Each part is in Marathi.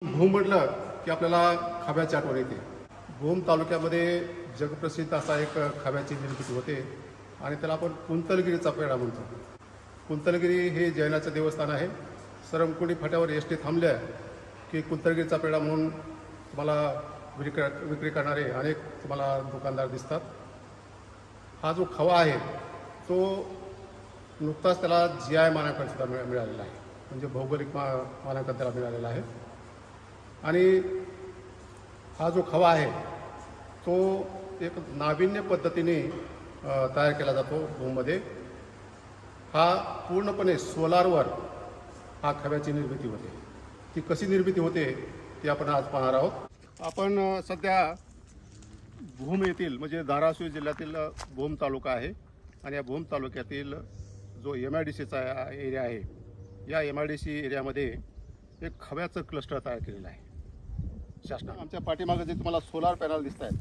भूम म्हटलं की आपल्याला खव्याची आठवण येते. भूम तालुक्यामध्ये जगप्रसिद्ध असा एक खव्याची निर्मिती होते आणि त्याला आपण कुंतलगिरीचा पेढा म्हणतो. कुंतलगिरी हे जैनाचं देवस्थान आहे. सरमकुंडी फाट्यावर एस टी थांबल्या की कुंतलगिरीचा पेढा म्हणून तुम्हाला विक्री करणारे अनेक तुम्हाला दुकानदार दिसतात. हा जो खवा आहे तो नुकताच त्याला GI मानांकन सुद्धा मिळालेला आहे, म्हणजे भौगोलिक मानांकन त्याला मिळालेलं आहे. आणि हा जो खवा आहे तो एक नाविन्य पद्धतीने तयार केला जातो भूममध्ये. हा पूर्णपणे सोलारवर हा खव्याची निर्मिती होते. ती कशी निर्मिती होते ती आपण आज पाहणार आहोत. आपण सध्या भूम येथील म्हणजे धाराशिव जिल्ह्यातील भूम तालुका आहे आणि या भूम तालुक्यातील जो MIDCचा एरिया आहे, या MIDC एरियामध्ये एक खव्याचं क्लस्टर तयार केलेलं आहे शासनाने. आमच्या पाठीमागे जे तुम्हाला सोलार पॅनल दिसत आहेत,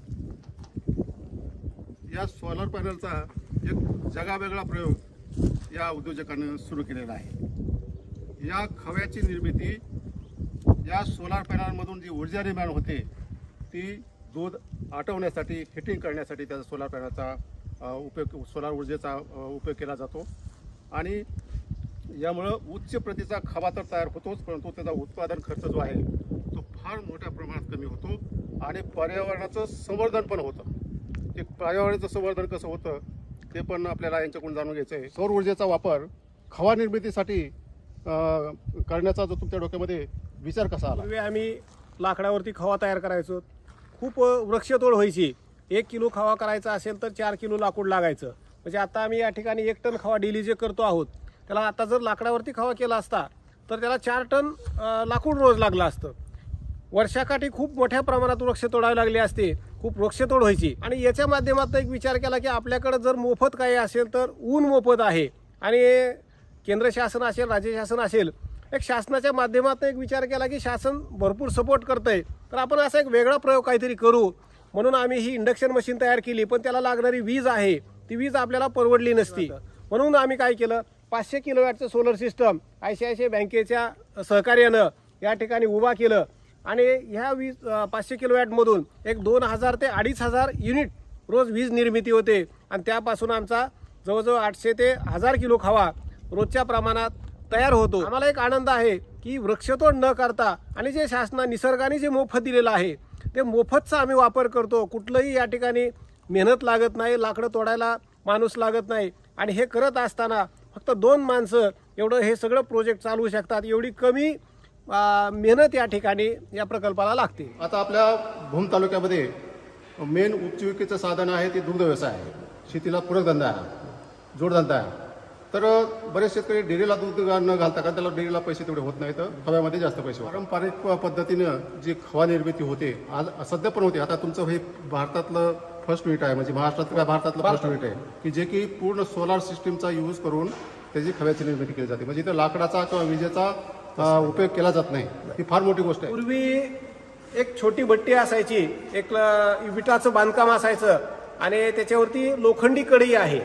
या सोलार पॅनलचा एक जगावेगळा प्रयोग या उद्योजकांनी सुरू केलेला आहे. या खव्याची निर्मिती या सोलार पॅनलमधून जी ऊर्जा निर्माण होते ती दूध आटवण्यासाठी, हिटिंग करण्यासाठी त्या सोलार पॅनलचा उपयोग, सोलार ऊर्जेचा उपयोग केला जातो. आणि यामुळं उच्च प्रतीचा खवा तर तयार होतोच, परंतु त्याचा उत्पादन खर्च जो आहे तो फार मोठ्या प्रमाणात कमी होतो आणि पर्यावरणाचं संवर्धन पण होतं. ते पर्यावरणाचं संवर्धन कसं होतं ते पण आपल्याला यांच्याकडून जाणून घ्यायचं आहे. सौर ऊर्जेचा वापर खवा निर्मितीसाठी करण्याचा जो तुमच्या डोक्यामध्ये विचार कसा आला? पूर्वी आम्ही लाकडावरती खवा तयार करायचो. खूप वृक्षतोड व्हायची. 1 किलो खवा करायचा असेल तर 4 किलो लाकूड लागायचं. म्हणजे आता आम्ही या ठिकाणी 1 टन खवा डेली जे करतो आहोत, त्याला आता जर लाकडावरती खवा केला असता तर त्याला 4 टन लाकूड रोज लागलं असतं. वर्षाकाठी खूप मोठ्या प्रमाणात वृक्ष तोडावे लागले असते, खूप वृक्षतोड व्हायची. आणि याच्या माध्यमातून एक विचार केला की आपल्याकडे जर मोफत काही असेल तर ऊन मोफत आहे आणि केंद्र शासन असेल, राज्य शासन असेल, एक शासनाच्या माध्यमातून एक विचार केला की शासन भरपूर सपोर्ट करतंय, तर आपण असा एक वेगळा प्रयोग काहीतरी करू. म्हणून आम्ही ही इंडक्शन मशीन तयार केली. पण त्याला लागणारी वीज आहे ती वीज आपल्याला परवडली नसती. म्हणून आम्ही काय केलं, 500 किलोवॅटचं सोलर सिस्टम ICICI बँकेच्या सहकार्यानं या ठिकाणी उभा केलं. आणि ह्या 500 किलोवॅटमधून एक 2000 ते 2500 युनिट रोज वीज निर्मिती होते. आणि त्यापासून आमचा जवळजवळ 800 ते 1000 किलो खवा रोजच्या प्रमाणात तयार होतो. आम्हाला एक आनंद आहे की वृक्षतोड न करता आणि जे शासनाने निसर्गाने जे मोफत दिलेलं आहे ते मोफतचा आम्ही वापर करतो. कुठलंही या ठिकाणी मेहनत लागत नाही, लाकडं तोडायला माणूस लागत नाही. आणि हे करत असताना फक्त 2 माणसं एवढं हे सगळं प्रोजेक्ट चालवू शकतात. एवढी कमी मेहनत या ठिकाणी या प्रकल्पाला लागते. आता आपल्या भूम तालुक्यामध्ये मेन उपजीविकेचं साधन आहे ते दुग्ध व्यवसाय आहे. शेतीला पूरक धंदा आहे, जोडधंदा आहे. तर बरेच शेतकरी डेअरीला दूध न घालता, कारण त्याला डेअरीला पैसे तेवढे होत नाही, तर खव्यामध्ये जास्त पैसे. पारंपरिक पद्धतीनं जी खवा निर्मिती होते आज सध्या पण होते. आता तुमचं हे भारतातलं फर्स्ट युनिट आहे, म्हणजे महाराष्ट्रातल्या भारतातलं फर्स्ट युनिट आहे की जे की पूर्ण सोलार सिस्टीमचा यूज करून त्याची खव्याची निर्मिती केली जाते. म्हणजे इथं लाकडाचा किंवा विजेचा उपयोग केला जात नाही. ही फार मोठी गोष्ट आहे. पूर्वी एक छोटी भट्टी असायची, एक विटाचं बांधकाम असायचं आणि त्याच्यावरती लोखंडी कढई आहे.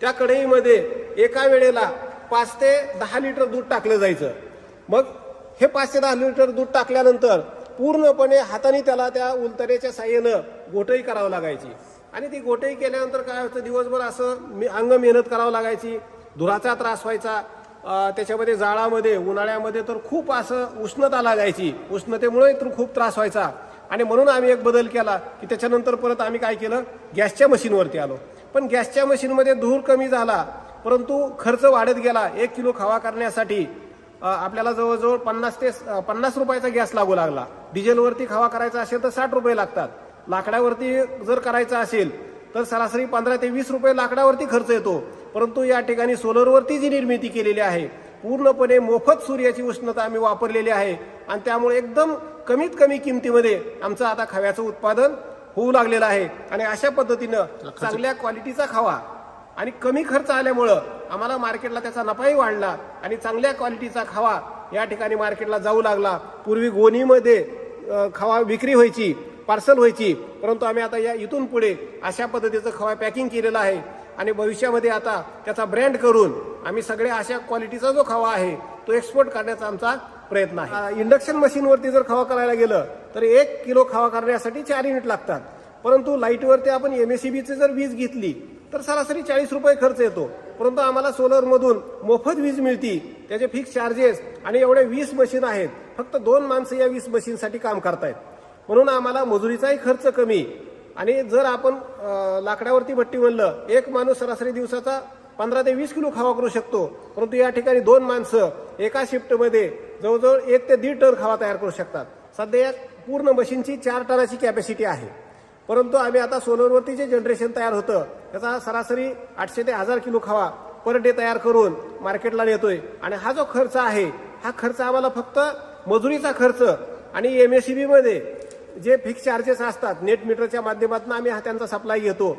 त्या कढईमध्ये एका वेळेला 5 ते 10 लिटर दूध टाकलं जायचं. मग हे 5 ते 10 लिटर दूध टाकल्यानंतर पूर्णपणे हाताने त्याला त्या उलतऱ्याच्या साह्यानं गोटई करावं लागायची. आणि ती गोटई केल्यानंतर काय होतं, दिवसभर असं अंग मेहनत करावं लागायची, धुराचा त्रास व्हायचा. त्याच्यामध्ये जाळामध्ये उन्हाळ्यामध्ये तर खूप असं उष्णता लागायची, उष्णतेमुळे तर खूप त्रास व्हायचा. आणि म्हणून आम्ही एक बदल केला की त्याच्यानंतर परत आम्ही काय केलं, गॅसच्या मशीनवरती आलो. पण गॅसच्या मशीनमध्ये धूर कमी झाला, परंतु खर्च वाढत गेला. 1 किलो खवा करण्यासाठी आपल्याला जवळजवळ 50 रुपयाचा गॅस लागू लागला. डिझेलवरती खवा करायचा असेल तर 60 रुपये लागतात. लाकडावरती जर करायचा असेल तर सरासरी 15 ते 20 रुपये लाकडावरती खर्च येतो. परंतु या ठिकाणी सोलरवरती जी निर्मिती केलेली आहे, पूर्णपणे मोफत सूर्याची उष्णता आम्ही वापरलेली आहे. आणि त्यामुळे एकदम कमीत कमी किमतीमध्ये आमचं आता खव्याचं उत्पादन होऊ लागलेलं आहे. आणि अशा पद्धतीनं चांगल्या क्वालिटीचा खवा आणि कमी खर्च आल्यामुळं आम्हाला मार्केटला त्याचा नफाही वाढला आणि चांगल्या क्वालिटीचा खवा या ठिकाणी मार्केटला जाऊ लागला. पूर्वी गोणीमध्ये खवा विक्री व्हायची, पार्सल व्हायची, परंतु आम्ही आता या इथून पुढे अशा पद्धतीचं खवा पॅकिंग केलेलं आहे. आणि भविष्यामध्ये आता त्याचा ब्रँड करून आम्ही सगळे अशा क्वालिटीचा जो खवा आहे तो एक्सपोर्ट करण्याचा आमचा प्रयत्न आहे. इंडक्शन मशीनवरती जर खवा करायला गेलं तर 1 किलो खवा करण्यासाठी 4 युनिट लागतात. परंतु लाईटवरती आपण MACBची जर वीज घेतली तर सरासरी 40 रुपये खर्च येतो. परंतु आम्हाला सोलरमधून मोफत वीज मिळती, त्याचे फिक्स चार्जेस आणि एवढे 20 मशीन आहेत. फक्त 2 माणसं या 20 मशीनसाठी काम करतायत, म्हणून आम्हाला मजुरीचाही खर्च कमी. आणि जर आपण लाकडावरती भट्टी म्हणलं, एक माणूस सरासरी दिवसाचा 15 ते 20 किलो खवा करू शकतो. परंतु या ठिकाणी 2 माणसं एका शिफ्टमध्ये जवळजवळ 1 ते 1.5 टन खवा तयार करू शकतात. सध्या या पूर्ण मशीनची 4 टनाची कॅपॅसिटी आहे. परंतु आम्ही आता सोलरवरती जे जनरेशन तयार होतं त्याचा सरासरी 800 ते 1000 किलो खवा पर डे तयार करून मार्केटला नेतोय. आणि हा जो खर्च आहे, हा खर्च आम्हाला फक्त मजुरीचा खर्च आणि MACB मध्ये जे फिक्स चार्जेस असतात, नेट मीटरच्या माध्यमातून आम्ही हा त्यांचा सप्लाय घेतो.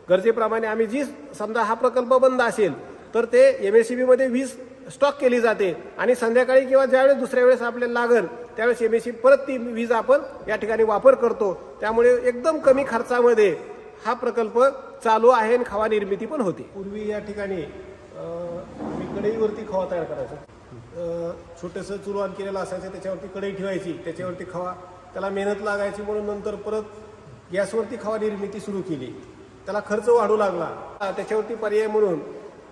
गरजेप्रमाणे आम्ही जी समजा हा प्रकल्प बंद असेल तर ते MACB मध्ये वीज स्टॉक केली जाते आणि संध्याकाळी किंवा ज्यावेळेस दुसऱ्या वेळेस आपल्याला लागेल त्यावेळेस MACB परत ती वीज आपण या ठिकाणी वापर करतो. त्यामुळे एकदम कमी खर्चामध्ये हा प्रकल्प चालू आहे आणि खवा निर्मिती पण होते. पूर्वी या ठिकाणी मी कढईवरती खवा तयार करायचो. छोटंसं चुलवान केलेलं असायचं, त्याच्यावरती कढई ठेवायची, त्याच्यावरती खवा, त्याला मेहनत लागायची, म्हणून नंतर परत गॅसवरती खवा निर्मिती सुरू केली. त्याला खर्च वाढू लागला. त्याच्यावरती पर्याय म्हणून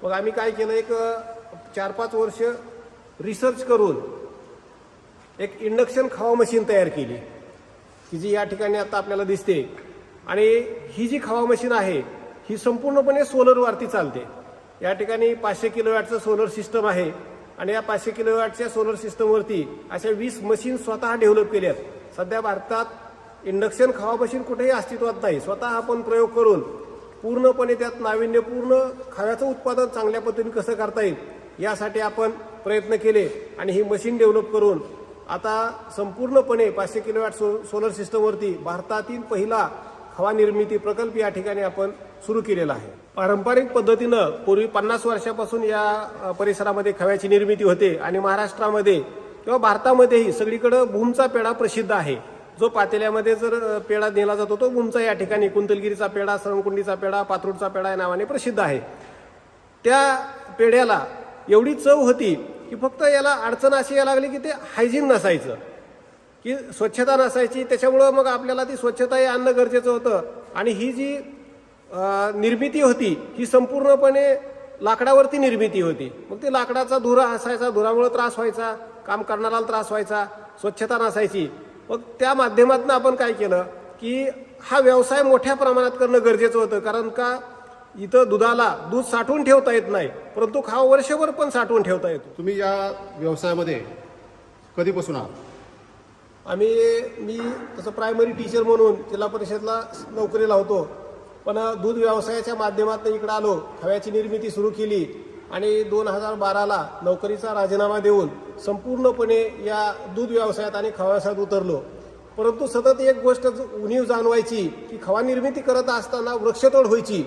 मग आम्ही काय केलं, एक 4-5 वर्ष रिसर्च करून एक इंडक्शन खवा मशीन तयार केली, की जी या ठिकाणी आता आपल्याला दिसते. आणि ही जी खवा मशीन आहे ही संपूर्णपणे सोलरवरती चालते. या ठिकाणी 500 किलोवॅटचं सोलर सिस्टम आहे आणि या 500 किलोवॅटच्या सोलर सिस्टमवरती अशा 20 मशीन स्वतः डेव्हलप केल्यात. सध्या भारतात इंडक्शन खवा मशीन कुठेही अस्तित्वात नाही. स्वतः आपण प्रयोग करून पूर्णपणे त्यात नाविन्यपूर्ण खव्याचं उत्पादन चांगल्या पद्धतीने कसं करता येईल यासाठी आपण प्रयत्न केले आणि ही मशीन डेव्हलप करून आता संपूर्णपणे 500 किलोवॅट सोलर सिस्टमवरती भारतातील पहिला खवा निर्मिती प्रकल्प या ठिकाणी आपण सुरू केलेला आहे. पारंपरिक पद्धतीनं पूर्वी 50 वर्षापासून या परिसरामध्ये खव्याची निर्मिती होते आणि महाराष्ट्रामध्ये किंवा भारतामध्येही सगळीकडे भूमचा पेढा प्रसिद्ध आहे. जो पातेल्यामध्ये जर पेढा नेला जातो तो भूमचा या ठिकाणी कुंतलगिरीचा पेढा, सरमकुंडीचा पेढा, पात्रूडचा पेढा या नावाने प्रसिद्ध आहे. त्या पेढ्याला एवढी चव होती की फक्त याला अडचण अशी यायला लागली की ते हायजीन नसायचं, की स्वच्छता नसायची. त्याच्यामुळं मग आपल्याला ती स्वच्छता हे आणणं गरजेचं होतं. आणि ही जी निर्मिती होती ही संपूर्णपणे लाकडावरती निर्मिती होती. मग ते लाकडाचा धुरा असायचा, धुरामुळे त्रास व्हायचा, काम करणाऱ्याला त्रास व्हायचा, स्वच्छता नसायची. मग त्या माध्यमातून आपण काय केलं की हा व्यवसाय मोठ्या प्रमाणात करणं गरजेचं होतं. कारण का इथं दूध साठवून ठेवता येत नाही, परंतु खवा वर्षभर पण साठवून ठेवता येतो. तुम्ही या व्यवसायामध्ये कधीपासून आहात? मी तसं प्रायमरी टीचर म्हणून जिल्हा परिषदला नोकरीला होतो, पण दूध व्यवसायाच्या माध्यमातून इकडे आलो, खव्याची निर्मिती सुरू केली आणि 2012ला नोकरीचा राजीनामा देऊन संपूर्णपणे या दूध व्यवसायात आणि खवा व्यवसायात उतरलो. परंतु सतत एक गोष्ट उणीव जाणवायची की खवा निर्मिती करत असताना वृक्षतोड व्हायची.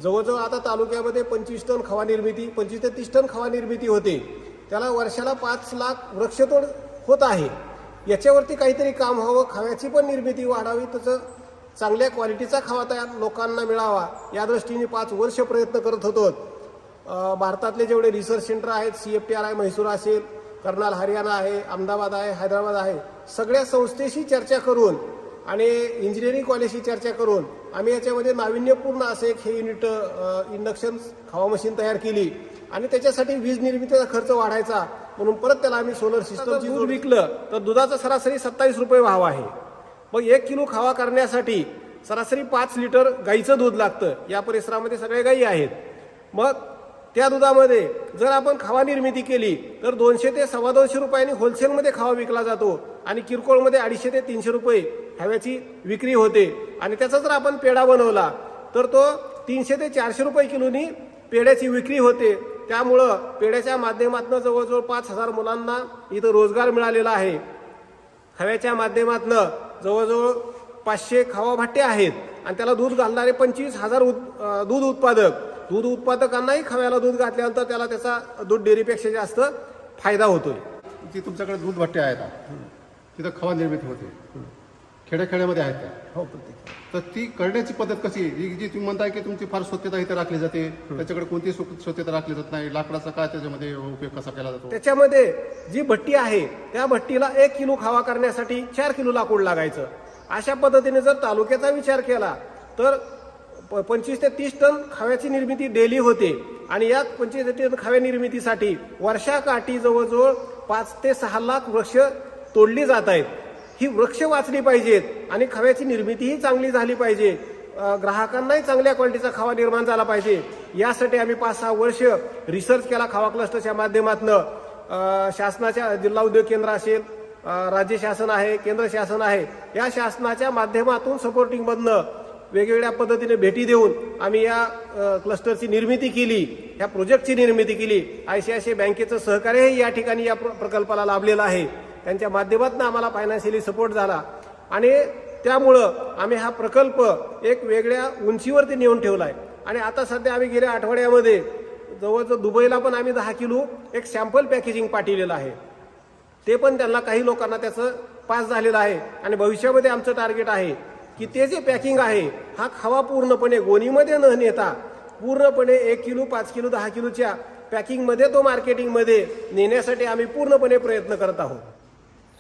जवळजवळ आता तालुक्यामध्ये 25 टन खवा निर्मिती, 25 ते 30 टन खवा निर्मिती होते. त्याला वर्षाला 5 लाख वृक्षतोड होत आहे. याच्यावरती काहीतरी काम व्हावं, खव्याची पण निर्मिती वाढावी, त्याचं चांगल्या क्वालिटीचा खवा तयार लोकांना मिळावा या दृष्टीने 5 वर्ष प्रयत्न करत होतो. भारतातले जेवढे रिसर्च सेंटर आहेत, CFTR आहे, म्हैसूर असेल, कर्नाल हरियाणा आहे, अहमदाबाद आहे, हैदराबाद आहे, सगळ्या संस्थेशी चर्चा करून आणि इंजिनिअरिंग कॉलेजशी चर्चा करून आम्ही याच्यामध्ये नाविन्यपूर्ण असं एक हे युनिट इंडक्शन खवा मशीन तयार केली. आणि त्याच्यासाठी वीज निर्मितीचा खर्च वाढायचा म्हणून परत त्याला आम्ही सोलर सिस्टमची दूध विकलं तर दुधाचा सरासरी 27 रुपये भाव आहे. मग 1 किलो खवा करण्यासाठी सरासरी 5 लिटर गाईचं दूध लागतं. या परिसरामध्ये सगळे गाई आहेत. मग त्या दुधामध्ये जर आपण खवा निर्मिती केली तर 200 ते 250 रुपयांनी होलसेलमध्ये खवा विकला जातो आणि किरकोळमध्ये 250 ते 300 रुपये खव्याची विक्री होते. आणि त्याचा जर आपण पेढा बनवला तर तो 300 ते 400 रुपये किलोनी पेढ्याची विक्री होते. त्यामुळं पेढ्याच्या माध्यमातून जवळजवळ 5000 मुलांना इथं रोजगार मिळालेला आहे. खव्याच्या माध्यमातून जवळजवळ 500 खवा भट्ट्या आहेत आणि त्याला दूध घालणारे 25,000 दूध उत्पादकांनाही खव्याला दूध घातल्यानंतर त्याला त्याचा दूध डेअरीपेक्षा जास्त फायदा होतोय. जी तुमच्याकडे दूध भट्ट्या आहेत, तिथं खवा निर्मिती होते, खेड्याखेड्यामध्ये आहेत त्या. हो प्रत्येक तर ती करण्याची पद्धत कशी आहे? ही जी तुम्ही म्हणताय की तुमची फार स्वच्छता इथे राखली जाते, त्याच्याकडे कोणती स्वच्छता राखली जात नाही, लाकडाचा काय त्याच्यामध्ये उपयोग कसा केला जातो? त्याच्यामध्ये जी भट्टी आहे त्या भट्टीला 1 किलो खावा करण्यासाठी 4 किलो लाकूड लागायचं. अशा पद्धतीने जर तालुक्याचा विचार केला तर 25 ते 30 टन खव्याची निर्मिती डेली होते आणि या 25 टन खव्या निर्मितीसाठी वर्षाकाठी जवळजवळ 5 ते 6 लाख वृक्ष तोडली जात आहेत. ही वृक्ष वाचली पाहिजेत आणि खव्याची निर्मितीही चांगली झाली पाहिजे, ग्राहकांनाही चांगल्या क्वालिटीचा खावा निर्माण झाला पाहिजे. यासाठी आम्ही 5-6 वर्ष रिसर्च केला खावा क्लस्टरच्या माध्यमातून. शासनाच्या जिल्हा उद्योग केंद्र असेल, राज्य शासन आहे, केंद्र शासन आहे, या शासनाच्या माध्यमातून सपोर्टिंगमधनं वेगवेगळ्या पद्धतीने भेटी देऊन आम्ही या क्लस्टरची निर्मिती केली, ह्या प्रोजेक्टची निर्मिती केली. ICICI बँकेचं सहकार्यही या ठिकाणी या प्रकल्पाला लाभलेलं आहे. त्यांच्या माध्यमातून आम्हाला फायनान्शियली सपोर्ट झाला आणि त्यामुळं आम्ही हा प्रकल्प एक वेगळ्या उंचीवरती नेऊन ठेवला आहे. आणि आता सध्या आम्ही गेल्या आठवड्यामध्ये जवळजवळ दुबईला पण आम्ही 10 किलो एक सॅम्पल पॅकेजिंग पाठवलेलं आहे. ते पण त्यांना काही लोकांना त्याचं पास झालेलं आहे आणि भविष्यामध्ये आमचं टार्गेट आहे की ते जे पॅकिंग आहे हा खवा पूर्णपणे गोणीमध्ये न नेता पूर्णपणे 1 किलो 5 किलो 10 किलोच्या पॅकिंगमध्ये तो मार्केटिंगमध्ये नेण्यासाठी आम्ही पूर्णपणे प्रयत्न करत आहोत.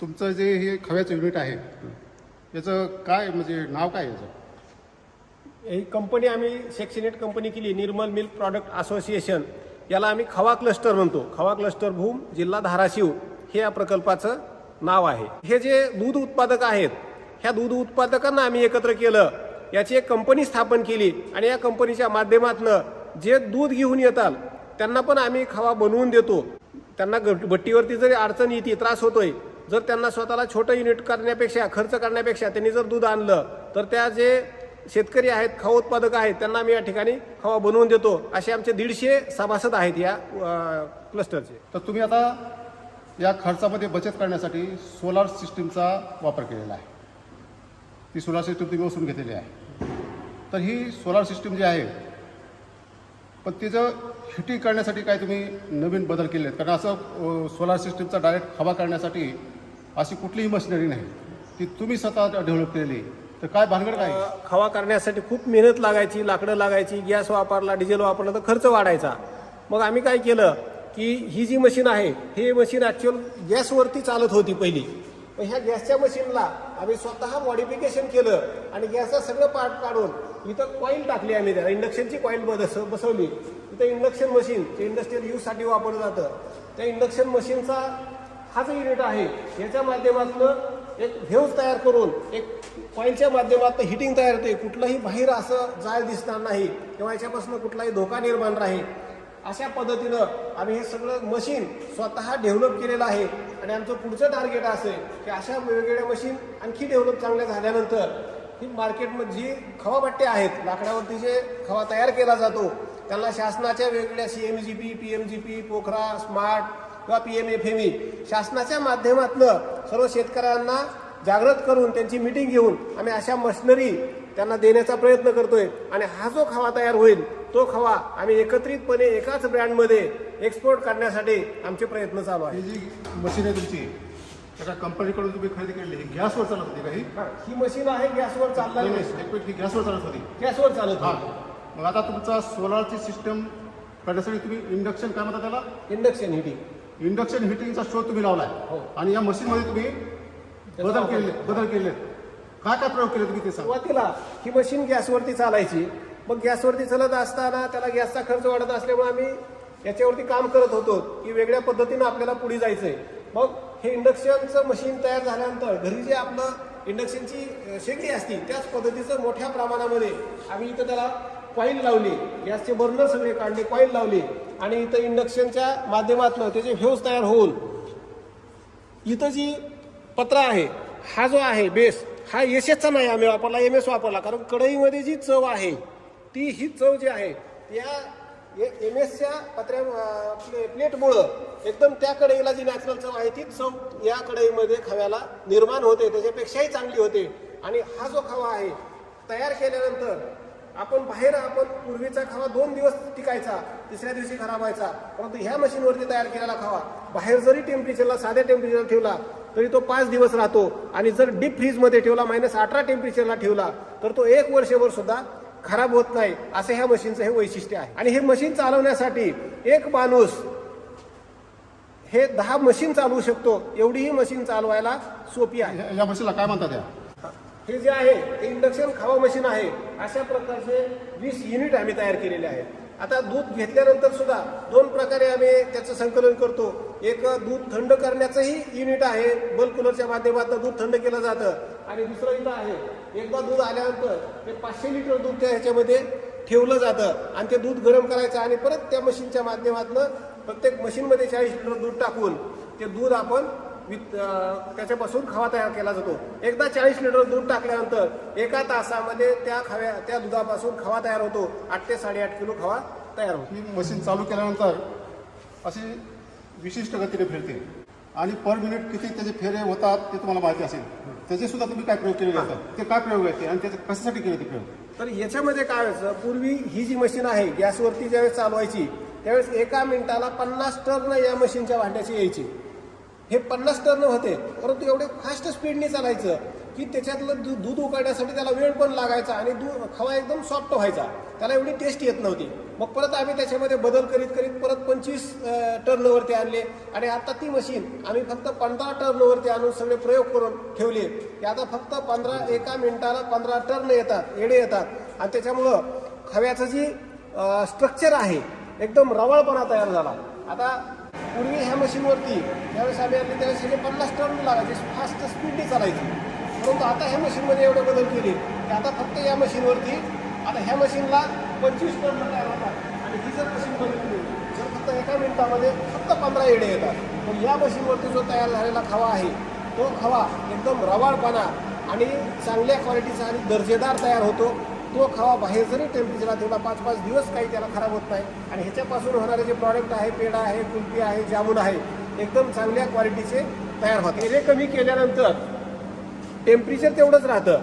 तुमचं जे हे खव्याचं युनिट आहे याचं काय म्हणजे नाव काय याचं? ही कंपनी आम्ही सेक्शन 8 कंपनी केली, निर्मल मिल्क प्रॉडक्ट असोसिएशन. याला आम्ही खवा क्लस्टर म्हणतो. खवा क्लस्टर भूम, जिल्हा धाराशिव हे या प्रकल्पाचं नाव आहे. हे जे दूध उत्पादक आहेत ह्या दूध उत्पादकांना आम्ही एकत्र केलं, याची एक कंपनी स्थापन केली आणि या कंपनीच्या माध्यमातून जे दूध घेऊन येतात त्यांना पण आम्ही खवा बनवून देतो. त्यांना भट्टीवरती जरी अडचण येते, त्रास होतोय, जर त्यांना स्वतःला छोटं युनिट करण्यापेक्षा खर्च करण्यापेक्षा त्यांनी जर दूध आणलं तर त्या जे शेतकरी आहेत, खवा उत्पादक आहेत, त्यांना आम्ही या ठिकाणी खवा बनवून देतो. असे आमचे 150 सभासद आहेत या क्लस्टरचे. तर तुम्ही आता या खर्चामध्ये बचत करण्यासाठी सोलार सिस्टीमचा वापर केलेला आहे. ती सोलार सिस्टीम तुम्ही बसून घेतलेली आहे. तर ही सोलार सिस्टीम जी आहे पण तिचं हिटिंग करण्यासाठी काय तुम्ही नवीन बदल केले आहेत? कारण असं सोलार सिस्टीमचा डायरेक्ट हवा करण्यासाठी अशी कुठलीही मशिनरी नाही, ती तुम्ही स्वतः डेव्हलप केलेली. तर काय भानगड काय? खवा करण्यासाठी खूप मेहनत लागायची, लाकडं लागायची, गॅस वापरला, डिझेल वापरला तर खर्च वाढायचा. मग आम्ही काय केलं की ही जी मशीन आहे हे मशीन ॲक्च्युअल गॅसवरती चालत होती पहिली. पण ह्या गॅसच्या मशीनला आम्ही स्वतः मॉडिफिकेशन केलं आणि गॅसचं सगळं पार्ट काढून इथं कॉईल टाकली. आम्ही त्याला इंडक्शनची कॉईल बसवली. इथं इंडक्शन मशीन जे इंडस्ट्रियल यूजसाठी वापरलं जातं त्या इंडक्शन मशीनचा हा जो युनिट आहे याच्या माध्यमातून एक व्हेव्ज तयार करून एक कॉईलच्या माध्यमातून हिटिंग तयार होते. कुठलंही बाहेर असं जाळ दिसणार नाही किंवा याच्यापासून कुठलाही धोका निर्माण राहील अशा पद्धतीनं आम्ही हे सगळं मशीन स्वतः डेव्हलप केलेलं आहे. आणि आमचं पुढचं टार्गेट असेल की अशा वेगवेगळ्या मशीन आणखी डेव्हलप चांगल्या झाल्यानंतर ही मार्केटमध्ये जी खवा भट्ट्या आहेत, लाकडावरती जे खवा तयार केला जातो त्यांना शासनाच्या वेगवेगळ्या CMGP, PMGP, पोखरा, स्मार्ट किंवा PMFME शासनाच्या माध्यमातून सर्व शेतकऱ्यांना जागृत करून त्यांची मीटिंग घेऊन आम्ही अशा मशिनरी त्यांना देण्याचा प्रयत्न करतोय. आणि हा जो खवा तयार होईल तो खवा आम्ही एकत्रितपणे एकाच ब्रँडमध्ये एक्सपोर्ट करण्यासाठी आमचे प्रयत्न चालू आहे. ही जी मशीन आहे तुमची एका कंपनीकडून तुम्ही खरेदी केली, ही गॅसवर चालत होती का? ही मशीन आहे गॅसवर चालणारी मशीन. ही गॅसवर चालत होती. गॅसवर चालत हा. होती. मग आता तुमचा सोलारची सिस्टम करण्यासाठी तुम्ही इंडक्शन काय म्हणता त्याला? Induction heating. इंडक्शन हिटिंगचा शोध तुम्ही लावलाय. हो. आणि या मशीनमध्ये तुम्ही बदल केले. काय प्रयोग केले तुम्ही ते सांगा. सुरुवातीला ही मशीन गॅसवरती चालायची. मग गॅसवरती चालत असताना त्याला गॅसचा खर्च वाढत असल्यामुळे आम्ही याच्यावरती काम करत होतो की वेगळ्या पद्धतीनं आपल्याला पुढे जायचंय. मग हे इंडक्शनचं मशीन तयार झाल्यानंतर घरी जे आपलं इंडक्शनची शेगडी असती त्याच पद्धतीचं मोठ्या प्रमाणामध्ये आम्ही इथं त्याला कॉईल लावली, गॅसचे बर्नर सगळे काढले, कॉईल लावली आणि इथं इंडक्शनच्या माध्यमातून त्याचे व्हेव्ज तयार होऊन इथं जी पत्रा आहे हा जो आहे बेस हा एसएसचा नाही आम्ही वापरला, MS वापरला. कारण कढईमध्ये जी चव आहे ती ही चव जी आहे त्या MSच्या पत्र्या प्लेटमुळं एकदम त्या कढईला जी नॅचरल चव आहे ती चव या कढईमध्ये खव्याला निर्माण होते, त्याच्यापेक्षाही चांगली होते. आणि हा जो खवा आहे तयार केल्यानंतर आपण पूर्वीचा खवा 2 दिवस टिकायचा, तिसऱ्या दिवशी खराब व्हायचा. परंतु ह्या मशीनवरती तयार केलेला खवा बाहेर जरी टेम्परेचरला साध्या टेम्परेचरला ठेवला तरी तो 5 दिवस राहतो आणि जर डीप फ्रीजमध्ये ठेवला -18 टेम्परेचरला ठेवला तर तो 1 वर्षभर सुद्धा खराब होत नाही. असं ह्या मशीनचं हे वैशिष्ट्य आहे. आणि हे मशीन चालवण्यासाठी एक माणूस हे 10 मशीन चालवू शकतो. एवढी ही मशीन चालवायला सोपी आहे. या मशीनला काय म्हणतात या? हे जे आहे ते इंडक्शन खवा मशीन आहे. अशा प्रकारचे 20 युनिट आम्ही तयार केलेले आहेत. आता दूध घेतल्यानंतर सुद्धा 2 प्रकारे आम्ही त्याचं संकलन करतो. एक दूध थंड करण्याचंही युनिट आहे, बल्क कूलरच्या माध्यमातून दूध थंड केलं जातं. आणि दुसरं इथं आहे, एकदा दूध आल्यानंतर ते 500 लिटर दूध त्या ह्याच्यामध्ये ठेवलं जातं आणि ते दूध गरम करायचं आणि परत त्या मशीनच्या माध्यमातून प्रत्येक मशीनमध्ये 40 लिटर दूध टाकून ते दूध आपण त्याच्यापासून खवा तयार केला जातो. एकदा 40 लिटर दूध टाकल्यानंतर 1 तासामध्ये त्या दुधापासून खवा तयार होतो. 8 ते 8.5 किलो खवा तयार होतो. ही मशीन चालू केल्यानंतर अशी विशिष्ट गतीने फिरते आणि पर मिनिट किती त्याचे फेरे होतात ते तुम्हाला माहिती असेल. त्याचे सुद्धा तुम्ही काय प्रयोग केलेले असतात, ते काय प्रयोग आहेत आणि त्याचे कशासाठी केले ते प्रयोग? तर याच्यामध्ये काय व्हायचं, पूर्वी ही जी मशीन आहे गॅसवरती ज्यावेळेस चालवायची त्यावेळेस 1 मिनिटाला 50 टर्न या मशीनच्या भांड्याची यायची. हे 50 टर्न होते, परंतु एवढे फास्ट स्पीडने चालायचं की त्याच्यातलं दूध उकळण्यासाठी त्याला वेळ पण लागायचा आणि खवा एकदम सॉफ्ट व्हायचा. त्याला एवढी टेस्ट येत नव्हती. मग परत आम्ही त्याच्यामध्ये बदल करीत करीत परत 25 टर्नवरती आणले आणि आता ती मशीन आम्ही फक्त 15 टर्नवरती आणून सगळे प्रयोग करून ठेवले की आता फक्त 1 मिनिटाला 15 टर्न येतात, येडे येतात. आणि त्याच्यामुळं खव्याचं जी स्ट्रक्चर आहे एकदम रवाळपणा तयार झाला. आता पूर्वी ह्या मशीनवरती ज्यावेळेस आम्ही आणली त्यावेळेस हे 50 टर्न लागायचे, फास्ट स्पीडने चालायची. परंतु आता ह्या मशीनमध्ये एवढे बदल केले की आता फक्त या मशीनवरती आता ह्या मशीनला 25 टर्न तयार होतात आणि ही जर मशीन बदलली तर फक्त 1 मिनिटामध्ये फक्त 15 येडे येतात. पण या मशीनवरती जो तयार झालेला खवा आहे तो खवा एकदम रवाळपणा आणि चांगल्या क्वालिटीचा आणि दर्जेदार तयार होतो. तो खवा बाहेर जरी टेम्परेचरला ठेवला 5-5 दिवस काही त्याला खराब होत नाही. आणि ह्याच्यापासून होणारे जे प्रॉडक्ट आहे, पेढा आहे, कुल्फी आहे, जामून आहे, एकदम चांगल्या क्वालिटीचे तयार होते. फेरे कमी केल्यानंतर टेम्परेचर तेवढंच राहतं,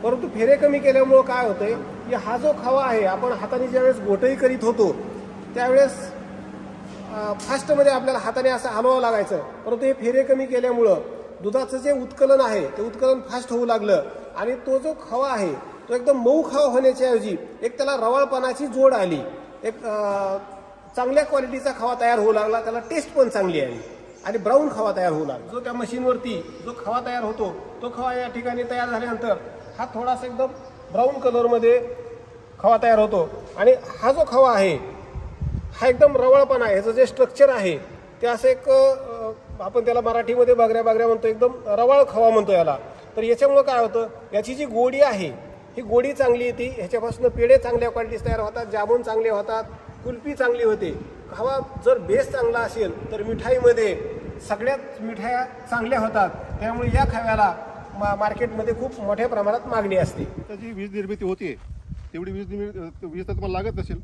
परंतु फेरे कमी केल्यामुळं काय होतंय की हा जो खवा आहे आपण हाताने ज्यावेळेस घोटही करीत होतो त्यावेळेस फास्टमध्ये आपल्याला हाताने असं हलवावं लागायचं. परंतु हे फेरे कमी केल्यामुळं दुधाचं जे उत्कलन आहे ते उत्कलन फास्ट होऊ लागलं आणि तो जो खवा आहे तो एकदम मऊ खवा होण्याच्या ऐवजी एक त्याला रवाळपणाची जोड आली. एक चांगल्या क्वालिटीचा खवा तयार होऊ लागला, त्याला टेस्ट पण चांगली आली आणि ब्राऊन खवा तयार होऊ लागला. जो त्या मशीनवरती जो खवा तयार होतो तो खवा या ठिकाणी तयार झाल्यानंतर हा थोडासा एकदम ब्राऊन कलरमध्ये खवा तयार होतो. आणि हा जो खवा आहे हा एकदम रवाळपणा आहे, ह्याचं जे स्ट्रक्चर आहे ते असं एक आपण त्याला मराठीमध्ये बागऱ्या म्हणतो, एकदम रवाळ खवा म्हणतो याला. तर याच्यामुळं काय होतं, याची जी गोडी आहे ही गोडी चांगली येते. ह्याच्यापासून पेढे चांगल्या क्वालिटीचे तयार होतात, जामून चांगले होतात, कुल्फी चांगली होते. खवा जर बेस चांगला असेल तर मिठाईमध्ये सगळ्यात मिठाया चांगल्या होतात. त्यामुळे या खव्याला मार्केटमध्ये खूप मोठ्या प्रमाणात मागणी असते. त्याची वीज निर्मिती होते तेवढी वीज तर तुम्हाला लागत नसेल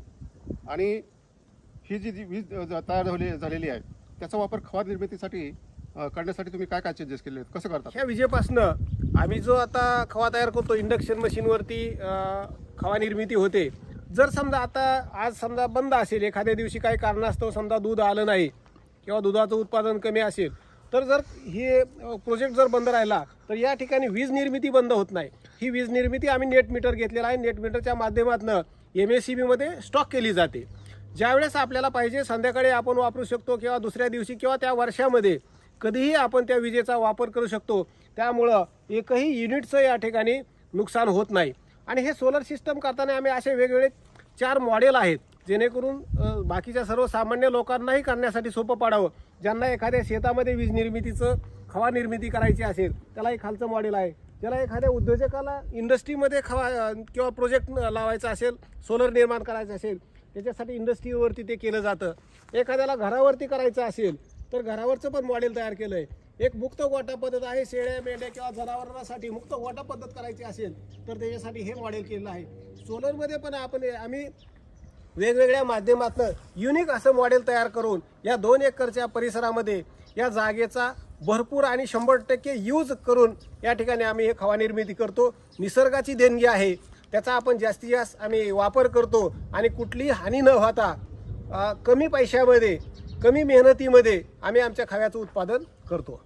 आणि ही जी वीज तयार झालेली आहे त्याचा वापर खवा निर्मितीसाठी करण्यासाठी तुम्ही काय काय चेंजेस केले, कसं करता? ह्या विजेपासनं आम्ही जो आता खवा तयार करतो इंडक्शन मशीनवरती खवा निर्मिती होते. जर समजा आता आज समजा बंद असेल, एखाद्या दिवशी काही कारणास्तव समजा दूध आलं नाही किंवा दुधाचं उत्पादन कमी असेल तर जर हे प्रोजेक्ट जर बंद राहिला तर या ठिकाणी वीज निर्मिती बंद होत नाही. ही वीज निर्मिती आम्ही नेट मीटर घेतलेला आहे. नेट मीटरच्या माध्यमातून MSEBमध्ये स्टॉक केली जाते. ज्यावेळेस आपल्याला पाहिजे संध्याकाळी आपण वापरू शकतो किंवा दुसऱ्या दिवशी किंवा त्या वर्षामध्ये कधीही आपण त्या विजेचा वापर करू शकतो. त्यामुळं एकही युनिटचं या ठिकाणी नुकसान होत नाही. आणि हे सोलर सिस्टम करताना आम्ही असे वेगवेगळे 4 मॉडेल आहेत जेणेकरून बाकीच्या सर्वसामान्य लोकांनाही करण्यासाठी सोपं पडावं. ज्यांना एखाद्या शेतामध्ये वीज निर्मितीचं खवा निर्मिती करायची असेल त्याला एक खालचं मॉडेल आहे. ज्याला एखाद्या उद्योजकाला इंडस्ट्रीमध्ये खवा किंवा प्रोजेक्ट लावायचा असेल, सोलर निर्माण करायचं असेल त्याच्यासाठी इंडस्ट्रीवरती ते केलं जातं. एखाद्याला घरावरती करायचं असेल तर घरावरचं पण मॉडेल तयार केलं आहे. एक मुक्त गोठा पद्धत आहे, शेळ्या मेंढ्या किंवा जनावरांसाठी मुक्त गोठा पद्धत करायची असेल तर त्याच्यासाठी हे मॉडेल केलेलं आहे. सोलरमध्ये पण आम्ही वेगवेगळ्या माध्यमातून युनिक असं मॉडेल तयार करून या 2 एकरच्या परिसरामध्ये या जागेचा भरपूर आणि 100% यूज करून या ठिकाणी आम्ही हे खवा निर्मिती करतो. निसर्गाची देणगी आहे, त्याचा आपण जास्तीत जास्त आम्ही वापर करतो आणि कुठलीही हानी न होता कमी पैशामध्ये कमी मेहनतीमध्ये आम्ही आमच्या खव्याचं उत्पादन करतो.